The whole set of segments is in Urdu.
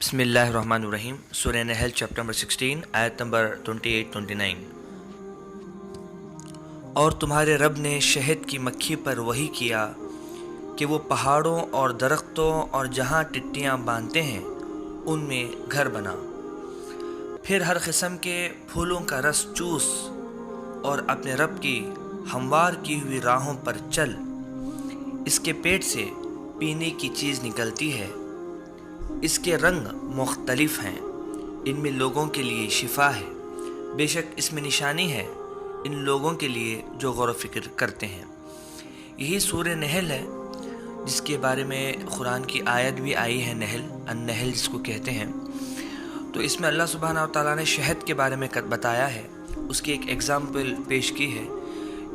بسم اللہ الرحمن الرحیم۔ سورہ نحل چیپٹر نمبر 16 آیت نمبر 28-29۔ اور تمہارے رب نے شہد کی مکھی پر وحی کیا کہ وہ پہاڑوں اور درختوں اور جہاں ٹٹیاں باندھتے ہیں ان میں گھر بنا، پھر ہر قسم کے پھولوں کا رس چوس اور اپنے رب کی ہموار کی ہوئی راہوں پر چل۔ اس کے پیٹ سے پینے کی چیز نکلتی ہے، اس کے رنگ مختلف ہیں، ان میں لوگوں کے لیے شفا ہے، بے شک اس میں نشانی ہے ان لوگوں کے لیے جو غور و فکر کرتے ہیں۔ یہی سورہ نحل ہے جس کے بارے میں قرآن کی آیت بھی آئی ہے، النحل جس کو کہتے ہیں۔ تو اس میں اللہ سبحانہ و تعالیٰ نے شہد کے بارے میں بتایا ہے، اس کی ایک ایگزامپل پیش کی ہے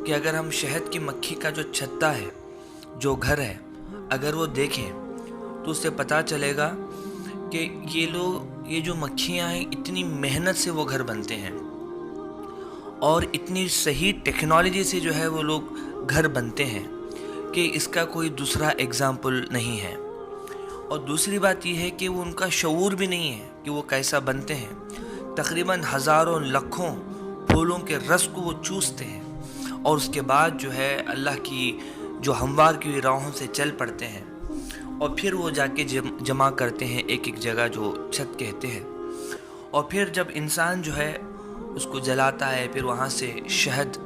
کہ اگر ہم شہد کی مکھی کا جو چھتا ہے، جو گھر ہے، اگر وہ دیکھیں تو اس سے پتہ چلے گا کہ یہ جو مکھیاں ہیں اتنی محنت سے وہ گھر بنتے ہیں اور اتنی صحیح ٹیکنالوجی سے جو ہے وہ لوگ گھر بنتے ہیں کہ اس کا کوئی دوسرا ایگزامپل نہیں ہے۔ اور دوسری بات یہ ہے کہ وہ ان کا شعور بھی نہیں ہے کہ وہ کیسا بنتے ہیں۔ تقریباً ہزاروں لاکھوں پھولوں کے رس کو وہ چوستے ہیں اور اس کے بعد جو ہے اللہ کی جو ہموار کی ہوئی راہوں سے چل پڑتے ہیں اور پھر وہ جا کے جمع کرتے ہیں ایک جگہ جو چھت کہتے ہیں، اور پھر جب انسان جو ہے اس کو جلاتا ہے، پھر وہاں سے شہد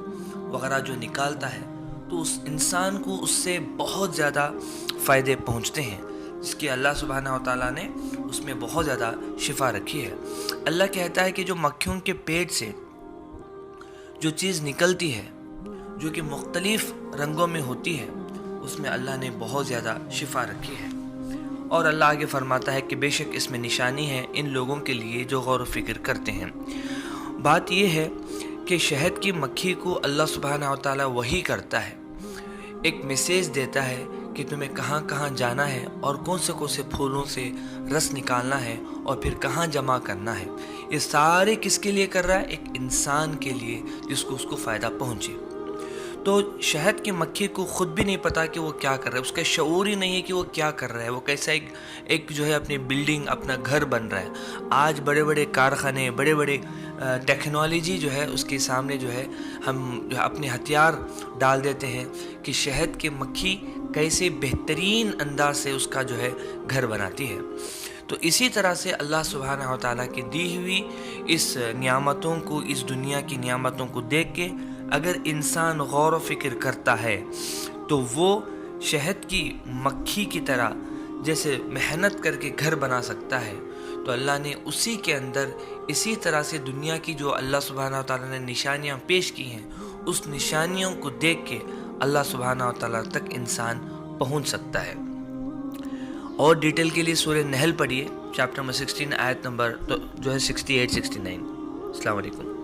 وغیرہ جو نکالتا ہے تو اس انسان کو اس سے بہت زیادہ فائدے پہنچتے ہیں، جس کی اللہ سبحانہ و تعالیٰ نے اس میں بہت زیادہ شفا رکھی ہے۔ اللہ کہتا ہے کہ جو مکھیوں کے پیٹ سے جو چیز نکلتی ہے جو کہ مختلف رنگوں میں ہوتی ہے، اس میں اللہ نے بہت زیادہ شفا رکھی ہے۔ اور اللہ آگے فرماتا ہے کہ بے شک اس میں نشانی ہے ان لوگوں کے لیے جو غور و فکر کرتے ہیں۔ بات یہ ہے کہ شہد کی مکھی کو اللہ سبحانہ و تعالیٰ وحی کرتا ہے، ایک میسیج دیتا ہے کہ تمہیں کہاں کہاں جانا ہے اور کون سے پھولوں سے رس نکالنا ہے اور پھر کہاں جمع کرنا ہے۔ یہ سارے کس کے لیے کر رہا ہے؟ ایک انسان کے لیے جس کو اس کو فائدہ پہنچے۔ تو شہد کی مکھی کو خود بھی نہیں پتا کہ وہ کیا کر رہا ہے، اس کا شعور ہی نہیں ہے کہ وہ کیا کر رہا ہے، وہ کیسا ایک جو ہے اپنی بلڈنگ، اپنا گھر بن رہا ہے۔ آج بڑے بڑے کارخانے، بڑے بڑے ٹیکنالوجی جو ہے اس کے سامنے جو ہے ہم جو ہے اپنے ہتھیار ڈال دیتے ہیں کہ شہد کی مکھی کیسے بہترین انداز سے اس کا جو ہے گھر بناتی ہے۔ تو اسی طرح سے اللہ سبحانہ و تعالیٰ کی دی ہوئی اس نعمتوں کو، اس دنیا کی نعمتوں کو دیکھ کے اگر انسان غور و فکر کرتا ہے تو وہ شہد کی مکھی کی طرح جیسے محنت کر کے گھر بنا سکتا ہے، تو اللہ نے اسی کے اندر اسی طرح سے دنیا کی جو اللہ سبحانہ و تعالیٰ نے نشانیاں پیش کی ہیں، اس نشانیوں کو دیکھ کے اللہ سبحانہ و تعالیٰ تک انسان پہنچ سکتا ہے۔ اور ڈیٹیل کے لیے سورہ نحل پڑھیے، چیپٹر نمبر 16 آیت نمبر جو ہے 68-69۔ السلام علیکم۔